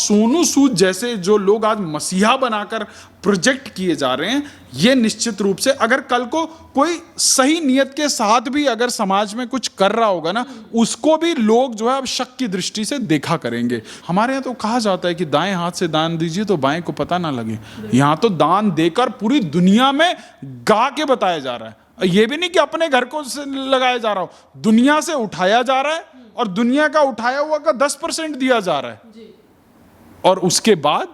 सोनू सूद जैसे जो लोग आज मसीहा बनाकर प्रोजेक्ट किए जा रहे हैं, ये निश्चित रूप से अगर कल को कोई सही नियत के साथ भी अगर समाज में कुछ कर रहा होगा ना, उसको भी लोग जो है अब शक की दृष्टि से देखा करेंगे। हमारे यहाँ तो कहा जाता है कि दाएं हाथ से दान दीजिए तो बाएं को पता ना लगे। यहाँ तो दान देकर पूरी दुनिया में गा के बताया जा रहा है। ये भी नहीं कि अपने घर को लगाया जा रहा हो, दुनिया से उठाया जा रहा है और दुनिया का उठाया हुआ का 10% दिया जा रहा है। और उसके बाद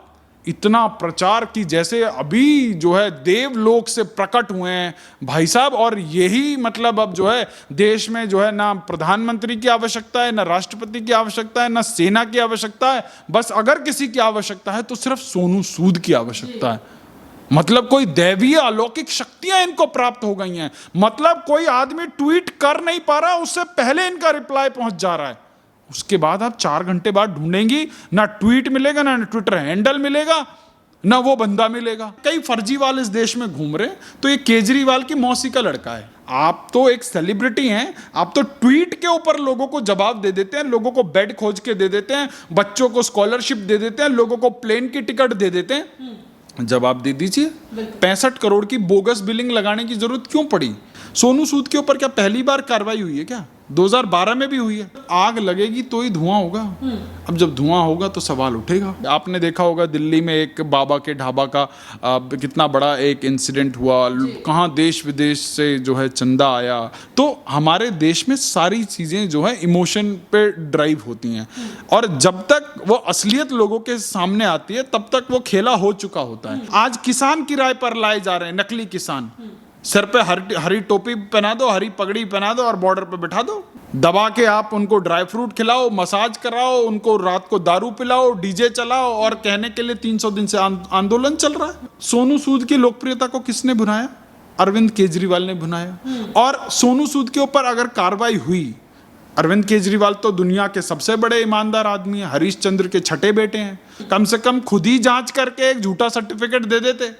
इतना प्रचार की जैसे अभी जो है देवलोक से प्रकट हुए हैं भाई साहब। और यही मतलब अब जो है देश में जो है ना प्रधानमंत्री की आवश्यकता है, ना राष्ट्रपति की आवश्यकता है, ना सेना की आवश्यकता है। बस अगर किसी की आवश्यकता है तो सिर्फ सोनू सूद की आवश्यकता है। मतलब कोई दैवीय अलौकिक शक्तियां इनको प्राप्त हो गई हैं। मतलब कोई आदमी ट्वीट कर नहीं पा रहा, उससे पहले इनका रिप्लाई पहुंच जा रहा है। उसके बाद आप 4 घंटे बाद ढूंढेंगी, ना ट्वीट मिलेगा, ना ट्विटर हैंडल मिलेगा, ना वो बंदा मिलेगा। कई फर्जीवाल इस देश में घूम रहे हैं। तो ये केजरीवाल की मौसी का लड़का है। आप तो एक सेलिब्रिटी हैं, आप तो ट्वीट के ऊपर लोगों को जवाब दे देते हैं, लोगों को बेड खोज के दे देते हैं, बच्चों को स्कॉलरशिप दे देते हैं, लोगों को प्लेन की टिकट दे देते हैं। जवाब दे दीजिए। 65 करोड़ की बोगस बिलिंग लगाने की जरूरत क्यों पड़ी? सोनू सूद के ऊपर क्या पहली बार कार्रवाई हुई है क्या? 2012 में भी हुई है। आग लगेगी तो ही धुआं होगा। अब जब धुआं होगा तो सवाल उठेगा। आपने देखा होगा दिल्ली में एक बाबा के ढाबा का कितना बड़ा एक इंसिडेंट हुआ, कहाँ देश विदेश से जो है चंदा आया। तो हमारे देश में सारी चीजें जो है इमोशन पे ड्राइव होती हैं, और जब तक वो असलियत लोगों के सामने आती है तब तक वो खेला हो चुका होता है। आज किसान किराए पर लाए जा रहे हैं, नकली किसान। सर पे हरी टोपी पहना दो, हरी पगड़ी पहना दो और बॉर्डर पे बिठा दो। दबा के आप उनको ड्राई फ्रूट खिलाओ, मसाज कराओ, उनको रात को दारू पिलाओ, डीजे चलाओ, और कहने के लिए 300 दिन से आंदोलन चल रहा है। सोनू सूद की लोकप्रियता को किसने भुनाया? अरविंद केजरीवाल ने भुनाया। और सोनू सूद के ऊपर अगर कार्रवाई हुई, अरविंद केजरीवाल तो दुनिया के सबसे बड़े ईमानदार आदमी हैं, हरीश चंद्र के छठे बेटे हैं। कम से कम खुद ही जांच करके एक झूठा सर्टिफिकेट दे देते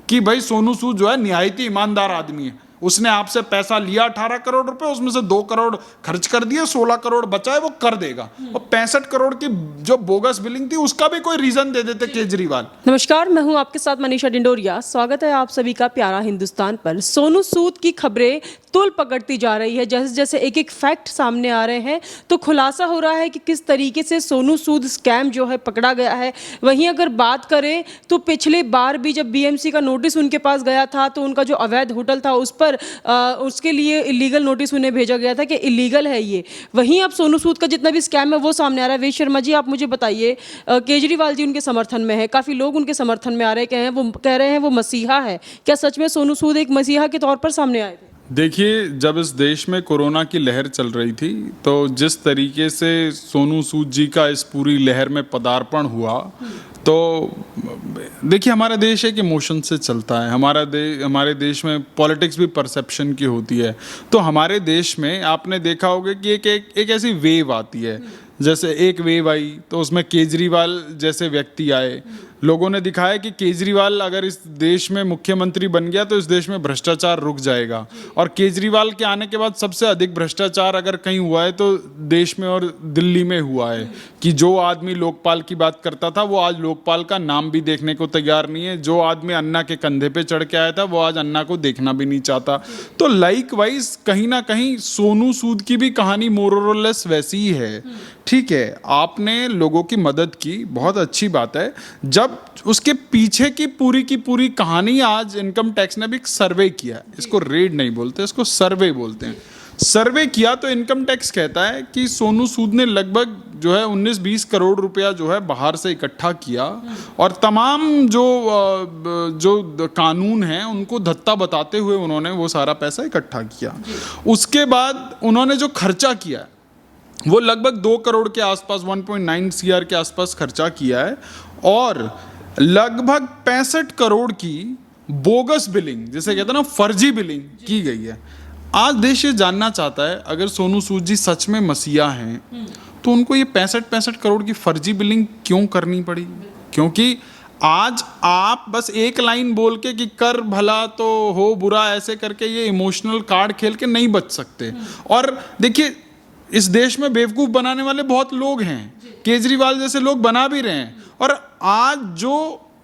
कि भाई सोनू सूद जो है निहायत ही ईमानदार आदमी है। उसने आपसे पैसा लिया 18 करोड़ रुपए, उसमें से 2 करोड़ खर्च कर दिए, 16 करोड़ बचाए वो कर देगा। और 65 करोड़ की जो बोगस बिलिंग थी उसका भी कोई रीजन दे देते केजरीवाल। नमस्कार, मैं हूं आपके साथ मनीषा डिंडोरिया। स्वागत है आप सभी का प्यारा हिंदुस्तान पर। सोनू सूद की खबरें तुल पकड़ती जा रही है। जैसे जैसे एक एक फैक्ट सामने आ रहे हैं तो खुलासा हो रहा है कि किस तरीके से सोनू सूद स्कैम जो है पकड़ा गया है। वहीं अगर बात करें तो पिछले बार भी जब बीएमसी का नोटिस उनके पास गया था तो उनका जो अवैध होटल था उस पर उसके लिए इलीगल नोटिस उन्हें भेजा गया था कि इलीगल है ये। वहीं अब सोनू सूद का जितना भी स्कैम है वो सामने आ रहा है। वेद शर्मा जी, आप मुझे बताइए, केजरीवाल जी उनके समर्थन में है, काफ़ी लोग उनके समर्थन में आ रहे हैं, वो कह रहे हैं वो मसीहा है। क्या सच में सोनू सूद एक मसीहा के तौर पर सामने आए थे? देखिए, जब इस देश में कोरोना की लहर चल रही थी तो जिस तरीके से सोनू सूद जी का इस पूरी लहर में पदार्पण हुआ, तो देखिए हमारा देश एक इमोशन से चलता है। हमारे देश में पॉलिटिक्स भी परसेप्शन की होती है। तो हमारे देश में आपने देखा होगा कि एक ऐसी वेव आती है। जैसे एक वेव आई तो उसमें केजरीवाल जैसे व्यक्ति आए। लोगों ने दिखाया कि केजरीवाल अगर इस देश में मुख्यमंत्री बन गया तो इस देश में भ्रष्टाचार रुक जाएगा। और केजरीवाल के आने के बाद सबसे अधिक भ्रष्टाचार अगर कहीं हुआ है तो देश में और दिल्ली में हुआ है, कि जो आदमी लोकपाल की बात करता था वो आज लोकपाल का नाम भी देखने को तैयार नहीं है। जो आदमी अन्ना के कंधे पे चढ़ के आया था वो आज अन्ना को देखना भी नहीं चाहता। तो लाइक वाइज कहीं ना कहीं सोनू सूद की भी कहानी मोर और लेस वैसी ही है। ठीक है, आपने लोगों की मदद की, बहुत अच्छी बात है। जब उसके पीछे की पूरी कहानी, आज इनकम टैक्स ने भी एक सर्वे किया, इसको रेड नहीं बोलते, इसको सर्वे बोलते हैं। सर्वे किया तो इनकम टैक्स कहता है कि सोनू सूद ने लगभग जो है 19-20 करोड़ रुपया जो है बाहर से इकट्ठा किया, और तमाम जो कानून हैं उनको धत्ता बताते हुए उन्होंने वो सारा पैसा इकट्ठा किया। उसके बाद उन्होंने जो खर्चा किया वो लगभग 2 करोड़ के आसपास, 1.9 CR के आसपास खर्चा किया है। और लगभग 65 करोड़ की बोगस बिलिंग, जिसे कहते हैं ना फर्जी बिलिंग की गई है। आज देश ये जानना चाहता है, अगर सोनू सूद जी सच में मसीहा हैं तो उनको ये 65 करोड़ की फर्जी बिलिंग क्यों करनी पड़ी? क्योंकि आज आप बस एक लाइन बोल के कि कर भला तो हो बुरा, ऐसे करके ये इमोशनल कार्ड खेल के नहीं बच सकते। और देखिए, इस देश में बेवकूफ़ बनाने वाले बहुत लोग हैं, केजरीवाल जैसे लोग बना भी रहे हैं। और आज जो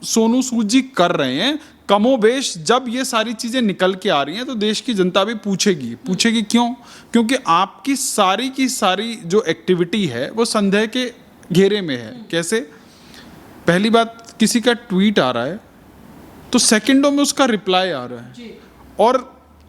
सोनू सूद जी कर रहे हैं, कमोबेश जब ये सारी चीजें निकल के आ रही हैं तो देश की जनता भी पूछेगी क्यों? क्योंकि आपकी सारी की सारी जो एक्टिविटी है वो संदेह के घेरे में है। कैसे? पहली बात, किसी का ट्वीट आ रहा है तो सेकंडों में उसका रिप्लाई आ रहा है और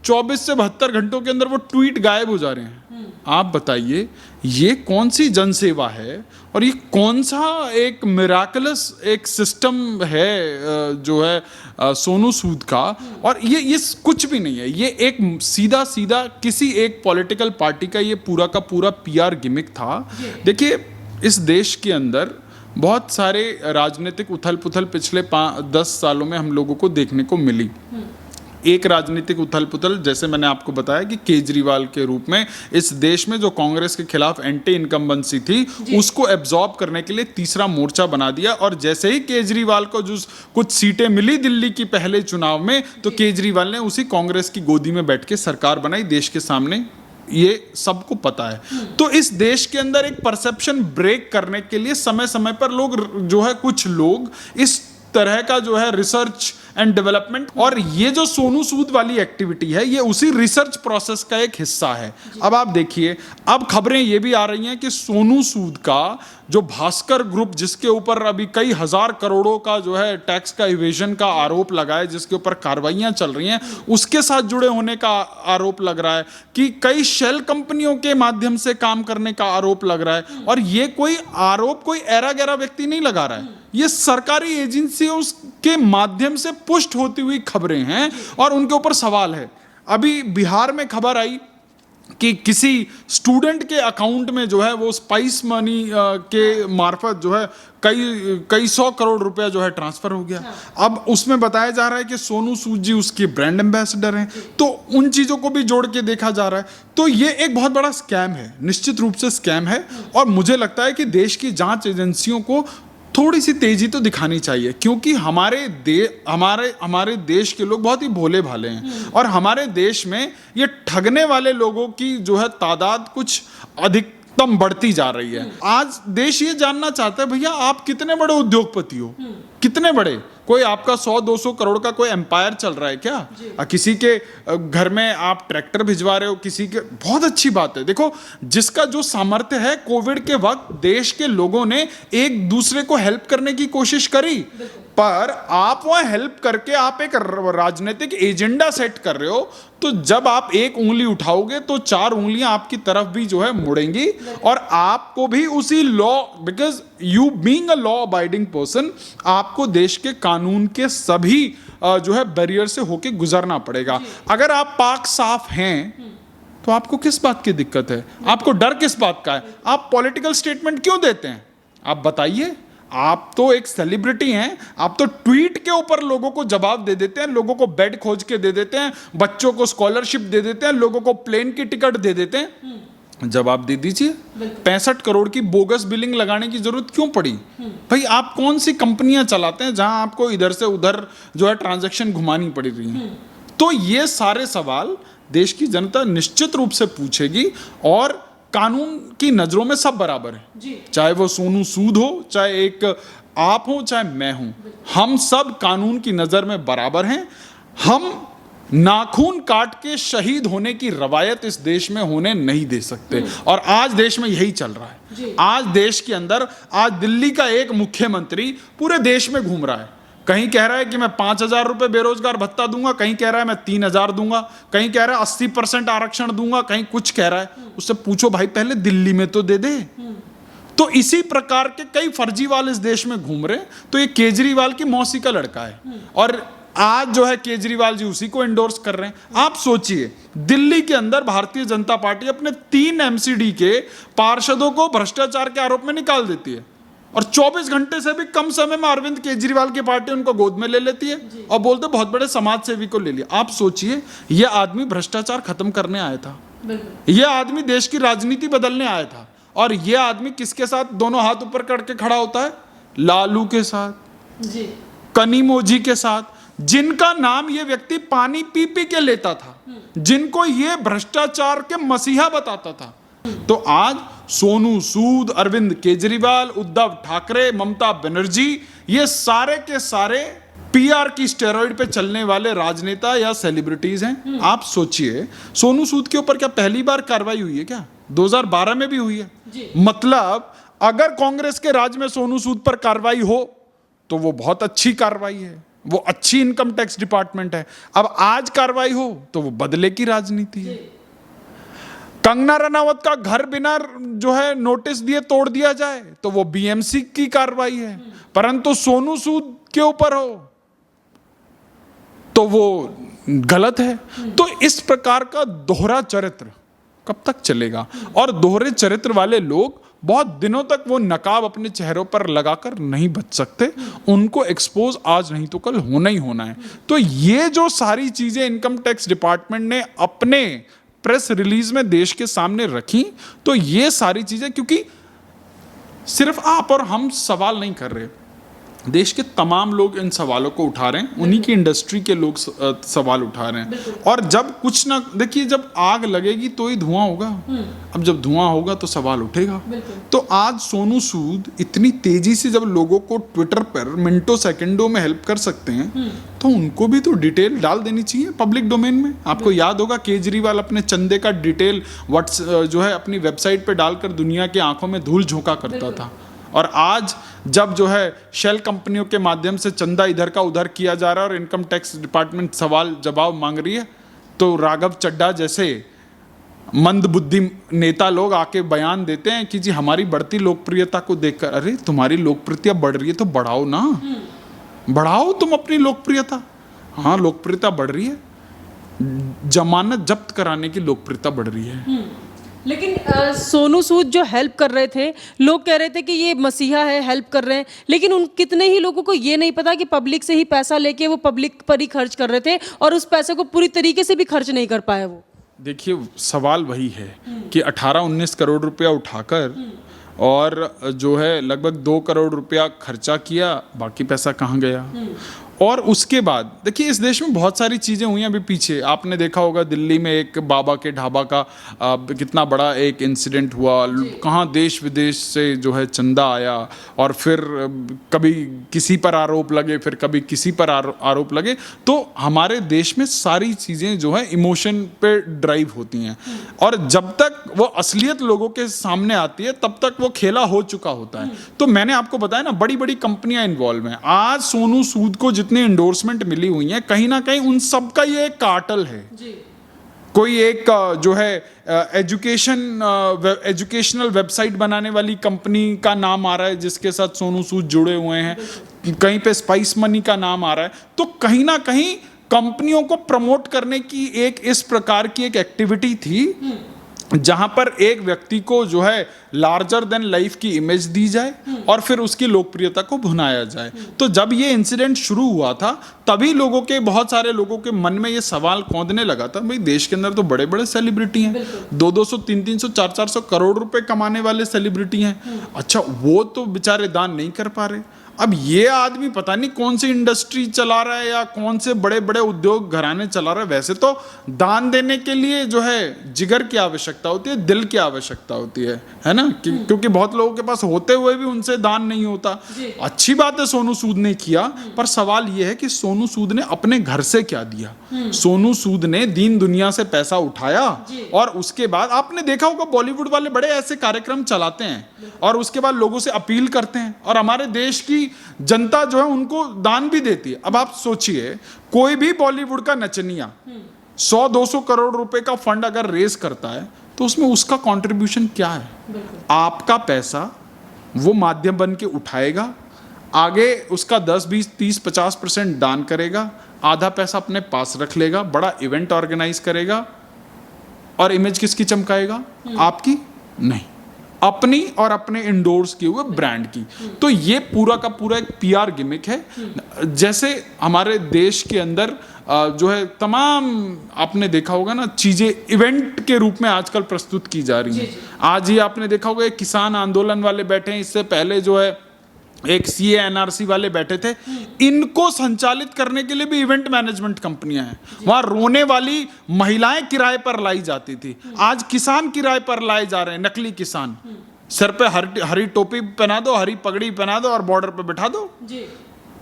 24 से 72 घंटों के अंदर वो ट्वीट गायब हो जा रहे हैं। आप बताइए, ये कौन सी जनसेवा है और ये कौन सा एक मिराकलस एक सिस्टम है जो है सोनू सूद का? और ये कुछ भी नहीं है, ये एक सीधा सीधा किसी एक पॉलिटिकल पार्टी का ये पूरा का पूरा PR गिमिक था। देखिए, इस देश के अंदर बहुत सारे राजनीतिक उथल पुथल पिछले 10 सालों में हम लोगों को देखने को मिली। एक राजनीतिक उथल पुथल, जैसे मैंने आपको बताया कि केजरीवाल के रूप में इस देश में जो कांग्रेस के खिलाफ एंटी इनकम्बेंसी थी उसको एब्जॉर्ब करने के लिए तीसरा मोर्चा बना दिया। और जैसे ही केजरीवाल को जो कुछ सीटें मिली दिल्ली की पहले चुनाव में, तो केजरीवाल ने उसी कांग्रेस की गोदी में बैठ के सरकार बनाई देश के सामने। ये सबको पता है। तो इस देश के अंदर एक परसेप्शन ब्रेक करने के लिए समय समय पर लोग जो है, कुछ लोग इस तरह का जो है रिसर्च एंड डेवलपमेंट, और ये जो सोनू सूद वाली एक्टिविटी है ये उसी रिसर्च प्रोसेस का एक हिस्सा है। अब आप देखिए, अब खबरें ये भी आ रही हैं कि सोनू सूद का जो भास्कर ग्रुप, जिसके ऊपर अभी कई हजार करोड़ों का जो है टैक्स का इवेजन का आरोप लगा है, जिसके ऊपर कार्रवाइयां चल रही हैं, उसके साथ जुड़े होने का आरोप लग रहा है, कि कई शेल कंपनियों के माध्यम से काम करने का आरोप लग रहा है। और ये कोई आरोप कोई ऐरा गैरा व्यक्ति नहीं लगा रहा है, ये सरकारी एजेंसियों के माध्यम से पुष्ट होती हुई खबरें हैं और उनके ऊपर सवाल है। अभी बिहार में खबर आई कि किसी स्टूडेंट के अकाउंट में जो है वो स्पाइस मनी के मार्फत जो है कई 100 करोड़ रुपया जो है ट्रांसफर हो गया। अब उसमें बताया जा रहा है कि सोनू सूद जी उसके ब्रांड एम्बेसडर हैं, तो उन चीजों को भी जोड़ के देखा जा रहा है। तो ये एक बहुत बड़ा स्कैम है, निश्चित रूप से स्कैम है। और मुझे लगता है कि देश की जांच एजेंसियों को थोड़ी सी तेजी तो दिखानी चाहिए, क्योंकि हमारे देश के लोग बहुत ही भोले भाले हैं और हमारे देश में ये ठगने वाले लोगों की जो है तादाद कुछ अधिकतम बढ़ती जा रही है। आज देश ये जानना चाहता है, भैया आप कितने बड़े उद्योगपति हो, कितने बड़े? कोई आपका 100-200 करोड़ का कोई एम्पायर चल रहा है क्या? किसी के घर में आप ट्रैक्टर भिजवा रहे हो, किसी के, बहुत अच्छी बात है। देखो, जिसका जो सामर्थ्य है, कोविड के वक्त देश के लोगों ने एक दूसरे को हेल्प करने की कोशिश करी, पर आप वह हेल्प करके आप एक राजनीतिक एजेंडा सेट कर रहे हो, तो जब आप एक उंगली उठाओगे तो 4 उंगलियां आपकी तरफ भी जो है मुड़ेंगी और आपको भी उसी law, because you being a law abiding person, आपको देश के कानून के सभी जो है बैरियर से होके गुजरना पड़ेगा। अगर आप पाक साफ हैं तो आपको किस बात की दिक्कत है? आपको डर किस बात का है? आप पॉलिटिकल स्टेटमेंट क्यों देते हैं? आप बताइए। आप तो एक सेलिब्रिटी हैं, आप तो ट्वीट के ऊपर लोगों को जवाब दे देते हैं, लोगों को बेड खोज के दे देते हैं, बच्चों को स्कॉलरशिप दे देते हैं, लोगों को प्लेन की टिकट दे देते हैं। जवाब दे दीजिए। 65 करोड़ की बोगस बिलिंग लगाने की जरूरत क्यों पड़ी? भाई, आप कौन सी कंपनियां चलाते हैं जहां आपको इधर से उधर जो है ट्रांजैक्शन घुमानी पड़ रही है? तो ये सारे सवाल देश की जनता निश्चित रूप से पूछेगी और कानून की नजरों में सब बराबर है, चाहे वो सोनू सूद हो, चाहे एक आप हो, चाहे मैं हूं, हम सब कानून की नजर में बराबर हैं। हम नाखून काट के शहीद होने की रवायत इस देश में होने नहीं दे सकते और आज देश में यही चल रहा है। आज देश के अंदर, आज दिल्ली का एक मुख्यमंत्री पूरे देश में घूम रहा है, कहीं कह रहा है कि मैं 5,000 रुपए बेरोजगार भत्ता दूंगा, कहीं कह रहा है मैं 3,000 दूंगा, कहीं कह रहा है 80% आरक्षण दूंगा, कहीं कुछ कह रहा है। उससे पूछो भाई, पहले दिल्ली में तो दे दे। तो इसी प्रकार के कई फर्जीवाल इस देश में घूम रहे हैं। तो ये केजरीवाल की मौसी का लड़का है और आज जो है केजरीवाल जी उसी को एंडोर्स कर रहे हैं। आप सोचिए, दिल्ली के अंदर भारतीय जनता पार्टी अपने 3 MCD के पार्षदों को भ्रष्टाचार के आरोप में निकाल देती है और 24 घंटे से भी कम समय में अरविंद केजरीवाल की पार्टी उनको गोद में ले लेती है और बोलते बहुत बड़े समाज सेवी को ले लिया। आप सोचिए, यह आदमी भ्रष्टाचार खत्म करने आया था, यह आदमी देश की राजनीति बदलने आया था और यह आदमी किसके साथ दोनों हाथ ऊपर करके खड़ा होता है? लालू के साथ, कनिमोझी के साथ, जिनका नाम ये व्यक्ति पानी पी पी के लेता था, जिनको ये भ्रष्टाचार के मसीहा बताता था। तो आज सोनू सूद, अरविंद केजरीवाल, उद्धव ठाकरे, ममता बनर्जी, ये सारे के सारे पीआर की स्टेरॉइड पे चलने वाले राजनेता या सेलिब्रिटीज हैं। आप सोचिए, सोनू सूद के ऊपर क्या पहली बार कार्रवाई हुई है क्या? 2012 में भी हुई है। मतलब अगर कांग्रेस के राज में सोनू सूद पर कार्रवाई हो तो वो बहुत अच्छी कार्रवाई है, वो अच्छी इनकम टैक्स डिपार्टमेंट है। अब आज कार्रवाई हो तो वो बदले की राजनीति है। कंगना रनावत का घर बिना जो है नोटिस दिए तोड़ दिया जाए तो वो बीएमसी की कार्रवाई है, परंतु सोनू सूद के ऊपर हो तो वो गलत है। तो इस प्रकार का दोहरा चरित्र कब तक चलेगा? और दोहरे चरित्र वाले लोग बहुत दिनों तक वो नकाब अपने चेहरों पर लगाकर नहीं बच सकते, उनको एक्सपोज आज नहीं तो कल होना ही होना है। तो ये जो सारी चीजें इनकम टैक्स डिपार्टमेंट ने अपने प्रेस रिलीज में देश के सामने रखी, तो ये सारी चीजें, क्योंकि सिर्फ आप और हम सवाल नहीं कर रहे, देश के तमाम लोग इन सवालों को उठा रहे हैं, उन्हीं की इंडस्ट्री के लोग सवाल उठा रहे हैं। और जब कुछ ना, देखिए, जब आग लगेगी तो ही धुआं होगा, अब जब धुआं होगा तो सवाल उठेगा। तो आज सोनू सूद इतनी तेजी से जब लोगों को ट्विटर पर मिनटों सेकंडों में हेल्प कर सकते हैं, तो उनको भी तो डिटेल डाल देनी चाहिए पब्लिक डोमेन में। आपको याद होगा केजरीवाल अपने चंदे का डिटेल जो है अपनी वेबसाइट पे डालकर दुनिया की आंखों में धूल झोंका करता था। और आज जब जो है शेल कंपनियों के माध्यम से चंदा इधर का उधर किया जा रहा है और इनकम टैक्स डिपार्टमेंट सवाल जवाब मांग रही है, तो राघव चड्ढा जैसे मंदबुद्धि नेता लोग आके बयान देते हैं कि जी हमारी बढ़ती लोकप्रियता को देखकर, अरे तुम्हारी लोकप्रियता बढ़ रही है तो बढ़ाओ ना, बढ़ाओ तुम अपनी लोकप्रियता। हाँ, लोकप्रियता बढ़ रही है, जमानत जब्त कराने की लोकप्रियता बढ़ रही है। लेकिन सोनू सूद जो हेल्प कर रहे थे, लोग कह रहे थे कि ये मसीहा है, हेल्प कर रहे हैं, लेकिन उन कितने ही लोगों को ये नहीं पता कि पब्लिक से ही पैसा लेके वो पब्लिक पर ही खर्च कर रहे थे और उस पैसे को पूरी तरीके से भी खर्च नहीं कर पाए वो। देखिए, सवाल वही है कि 18-19 करोड़ रुपया उठाकर और जो है लगभग 2 करोड़ रुपया खर्चा किया, बाकी पैसा कहाँ गया? और उसके बाद देखिए, इस देश में बहुत सारी चीज़ें हुई हैं। अभी पीछे आपने देखा होगा दिल्ली में एक बाबा के ढाबा का कितना बड़ा एक इंसिडेंट हुआ, कहाँ देश विदेश से जो है चंदा आया, और फिर कभी किसी पर आरोप लगे, फिर कभी किसी पर आरोप लगे। तो हमारे देश में सारी चीज़ें जो है इमोशन पे ड्राइव होती हैं, और जब तक वो असलियत लोगों के सामने आती है तब तक वो खेला हो चुका होता है। तो मैंने आपको बताया ना, बड़ी बड़ी कंपनियां इन्वॉल्व हैं। आज सोनू सूद को जितनी एंडोर्समेंट मिली हुई है, कहीं ना कहीं उन सब का ये एक कार्टेल है जी। कोई एक जो है एजुकेशनल वेबसाइट बनाने वाली कंपनी का नाम आ रहा है जिसके साथ सोनू सूद जुड़े हुए हैं, कहीं पे स्पाइस मनी का नाम आ रहा है। तो कहीं ना कहीं कंपनियों को प्रमोट करने की एक इस प्रकार की एक एक्टिविटी थी जहां पर एक व्यक्ति को जो है लार्जर देन लाइफ की इमेज दी जाए और फिर उसकी लोकप्रियता को भुनाया जाए। तो जब ये इंसिडेंट शुरू हुआ था तभी लोगों के, बहुत सारे लोगों के मन में ये सवाल कौंधने लगा था, भाई देश के अंदर तो बड़े बड़े सेलिब्रिटी हैं, 200-200, 300-300, 400-400 करोड़ रुपए कमाने वाले सेलिब्रिटी हैं, अच्छा वो तो बेचारे दान नहीं कर पा रहे। अब ये आदमी पता नहीं कौन सी इंडस्ट्री चला रहा है या कौन से बड़े बड़े उद्योग घराने चला रहा है। वैसे तो दान देने के लिए जो है जिगर की आवश्यकता होती है, दिल की आवश्यकता होती है ना, क्योंकि बहुत लोगों के पास होते हुए भी उनसे दान नहीं होता। अच्छी बात है सोनू सूद ने किया, पर सवाल ये है कि सोनू सूद ने अपने घर से क्या दिया। सोनू सूद ने दीन दुनिया से पैसा उठाया और उसके बाद आपने देखा होगा बॉलीवुड वाले बड़े ऐसे कार्यक्रम चलाते हैं और उसके बाद लोगों से अपील करते हैं और हमारे देश की जनता जो है उनको दान भी देती है। अब आप सोचिए, कोई भी बॉलीवुड का नचनिया 100-200 करोड़ रुपए का फंड अगर रेज करता है तो उसमें उसका कंट्रीब्यूशन क्या है? आपका पैसा वो माध्यम बन के उठाएगा, आगे उसका 10-20-30-50% दान करेगा, आधा पैसा अपने पास रख लेगा, बड़ा इवेंट ऑर्गेनाइज करेगा और इमेज किसकी चमकाएगा? आपकी नहीं, अपनी और अपने इंडोर्स किए हुए ब्रांड की। तो ये पूरा का पूरा एक पीआर गिमिक है। जैसे हमारे देश के अंदर जो है तमाम आपने देखा होगा ना, चीजें इवेंट के रूप में आजकल प्रस्तुत की जा रही हैं। आज ही आपने देखा होगा किसान आंदोलन वाले बैठे हैं, इससे पहले जो है एक सीए एनआरसी वाले बैठे थे, इनको संचालित करने के लिए भी इवेंट मैनेजमेंट कंपनियां हैं। वहां रोने वाली महिलाएं किराए पर लाई जाती थी, आज किसान किराए पर लाए जा रहे हैं, नकली किसान। सर पे हरी टोपी पहना दो, हरी पगड़ी पहना दो और बॉर्डर पे बिठा दो,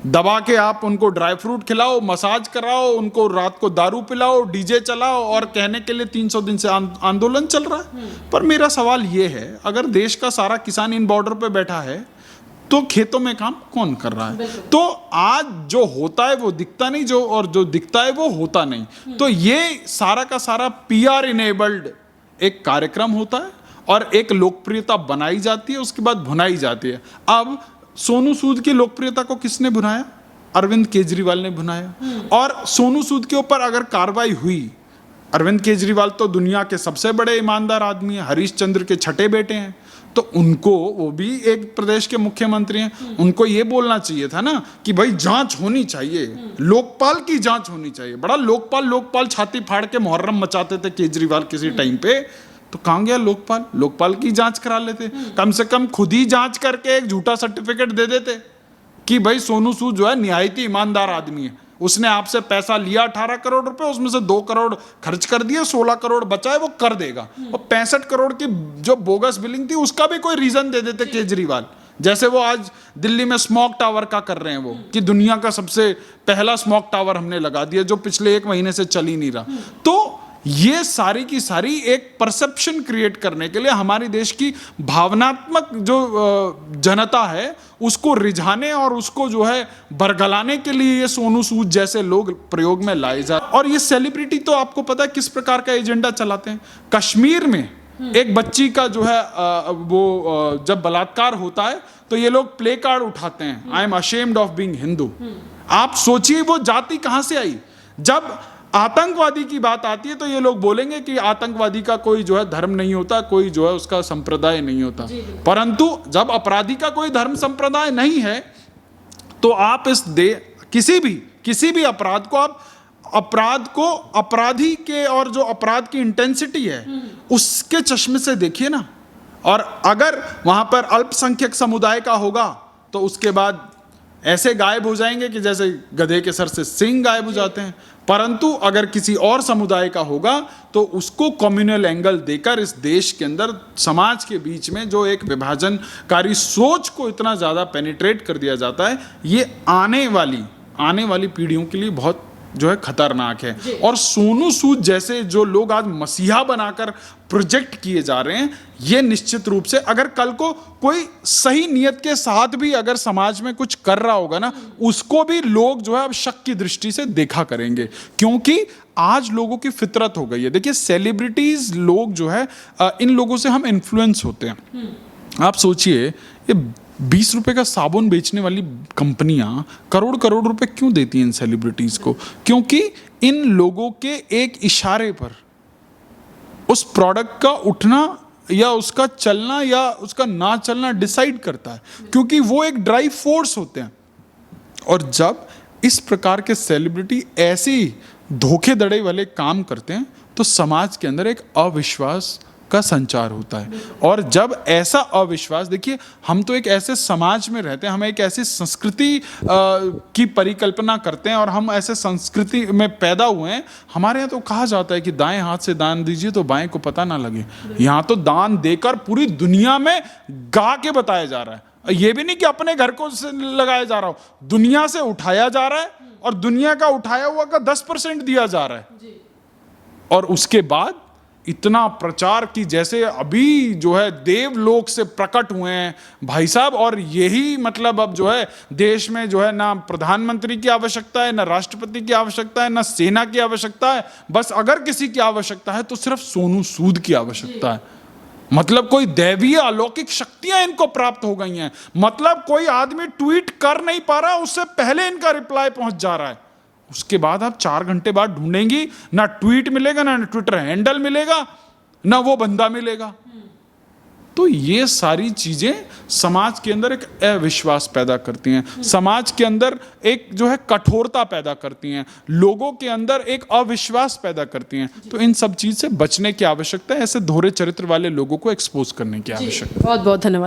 दबा के आप उनको ड्राई फ्रूट खिलाओ, मसाज कराओ, उनको रात को दारू पिलाओ, डीजे चलाओ और कहने के लिए 300 दिन से आंदोलन चल रहा है। पर मेरा सवाल ये है, अगर देश का सारा किसान इन बॉर्डर पे बैठा है तो खेतों में काम कौन कर रहा है? तो आज जो होता है वो दिखता नहीं, जो दिखता है वो होता नहीं। तो ये सारा का सारा पीआर इनेबल्ड एक कार्यक्रम होता है और एक लोकप्रियता बनाई जाती है, उसके बाद भुनाई जाती है। अब सोनू सूद की लोकप्रियता को किसने भुनाया? अरविंद केजरीवाल ने भुनाया। और सोनू सूद के ऊपर अगर कार्रवाई हुई, अरविंद केजरीवाल तो दुनिया के सबसे बड़े ईमानदार आदमी हैं, हरीश चंद्र के छठे बेटे हैं, तो उनको, वो भी एक प्रदेश के मुख्यमंत्री हैं, उनको ये बोलना चाहिए था ना कि भाई जांच होनी चाहिए, लोकपाल की जांच होनी चाहिए। बड़ा लोकपाल छाती फाड़ के मुहर्रम मचाते थे केजरीवाल किसी टाइम पे, तो कहाँ गया लोकपाल? लोकपाल की जांच करा लेते, कम से कम खुद ही जांच करके एक झूठा सर्टिफिकेट दे देते कि भाई सोनू सूद जो है निहायती ईमानदार आदमी है, उसने आपसे पैसा लिया 18 करोड़ रुपए, उसमें से 2 करोड़ खर्च कर दिए, 16 करोड़ बचा है वो कर देगा। और 65 करोड़ की जो बोगस बिलिंग थी उसका भी कोई रीजन दे देते केजरीवाल, जैसे वो आज दिल्ली में स्मॉग टावर का कर रहे हैं, वो कि दुनिया का सबसे पहला स्मॉग टावर हमने लगा दिया जो पिछले 1 महीने से चल ही नहीं रहा। तो ये सारी की सारी एक परसेप्शन क्रिएट करने के लिए हमारे देश की भावनात्मक जो जनता है उसको रिझाने और उसको जो है बरगलाने के लिए ये सोनू सूद जैसे लोग प्रयोग में लाए जा। और ये सेलिब्रिटी तो आपको पता है किस प्रकार का एजेंडा चलाते हैं। कश्मीर में एक बच्ची का जो है वो जब बलात्कार होता है तो ये लोग प्ले कार्ड उठाते हैं, I am ashamed of being Hindu. आप सोचिए वो जाति कहां से आई? जब आतंकवादी की बात आती है तो ये लोग बोलेंगे कि आतंकवादी का कोई जो है धर्म नहीं होता, कोई जो है उसका संप्रदाय नहीं होता। परंतु जब अपराधी का कोई धर्म संप्रदाय नहीं है तो आप किसी भी अपराध को अपराधी के और जो अपराध की इंटेंसिटी है उसके चश्मे से देखिए ना। और अगर वहां पर अल्पसंख्यक समुदाय का होगा तो उसके बाद ऐसे गायब हो जाएंगे कि जैसे गधे के सर से सींग गायब हो जाते हैं। परंतु अगर किसी और समुदाय का होगा तो उसको कम्युनल एंगल देकर इस देश के अंदर समाज के बीच में जो एक विभाजनकारी सोच को इतना ज़्यादा पेनिट्रेट कर दिया जाता है, ये आने वाली पीढ़ियों के लिए बहुत जो है खतरनाक है। और सोनू सूद जैसे जो लोग आज मसीहा बनाकर प्रोजेक्ट किए जा रहे हैं, ये निश्चित रूप से अगर कल को कोई सही नियत के साथ भी अगर समाज में कुछ कर रहा होगा ना, उसको भी लोग जो है अब शक की दृष्टि से देखा करेंगे, क्योंकि आज लोगों की फितरत हो गई है। देखिए सेलिब्रिटीज लोग जो है इन लोगों से हम इन्फ्लुएंस होते हैं। आप सोचिए ये 20 रुपए का साबुन बेचने वाली कंपनियां करोड़ रुपए क्यों देती हैं इन सेलिब्रिटीज को? क्योंकि इन लोगों के एक इशारे पर उस प्रोडक्ट का उठना या उसका चलना या उसका ना चलना डिसाइड करता है, क्योंकि वो एक ड्राइव फोर्स होते हैं। और जब इस प्रकार के सेलिब्रिटी ऐसे धोखेधड़े वाले काम करते हैं तो समाज के अंदर एक अविश्वास का संचार होता है। और जब ऐसा अविश्वास, देखिए हम तो एक ऐसे समाज में रहते हैं, हम एक ऐसी संस्कृति की परिकल्पना करते हैं और हम ऐसे संस्कृति में पैदा हुए हैं। हमारे यहाँ तो कहा जाता है कि दाएं हाथ से दान दीजिए तो बाएं को पता ना लगे। यहाँ तो दान देकर पूरी दुनिया में गा के बताया जा रहा है। ये भी नहीं कि अपने घर को लगाया जा रहा हो, दुनिया से उठाया जा रहा है और दुनिया का उठाया हुआ का 10% दिया जा रहा है। और उसके बाद इतना प्रचार की जैसे अभी जो है देवलोक से प्रकट हुए हैं भाई साहब। और यही मतलब अब जो है देश में जो है ना प्रधानमंत्री की आवश्यकता है, ना राष्ट्रपति की आवश्यकता है, ना सेना की आवश्यकता है। बस अगर किसी की आवश्यकता है तो सिर्फ सोनू सूद की आवश्यकता है। मतलब कोई दैवीय अलौकिक शक्तियां इनको प्राप्त हो गई हैं। मतलब कोई आदमी ट्वीट कर नहीं पा रहा, उससे पहले इनका रिप्लाई पहुंच जा रहा है। उसके बाद आप 4 घंटे बाद ढूंढेंगी, ना ट्वीट मिलेगा, ना ट्विटर हैंडल मिलेगा, ना वो बंदा मिलेगा। तो ये सारी चीजें समाज के अंदर एक अविश्वास पैदा करती हैं, समाज के अंदर एक जो है कठोरता पैदा करती हैं, लोगों के अंदर एक अविश्वास पैदा करती हैं। तो इन सब चीज से बचने की आवश्यकता है, ऐसे दोहरे चरित्र वाले लोगों को एक्सपोज करने की आवश्यकता है। बहुत बहुत धन्यवाद।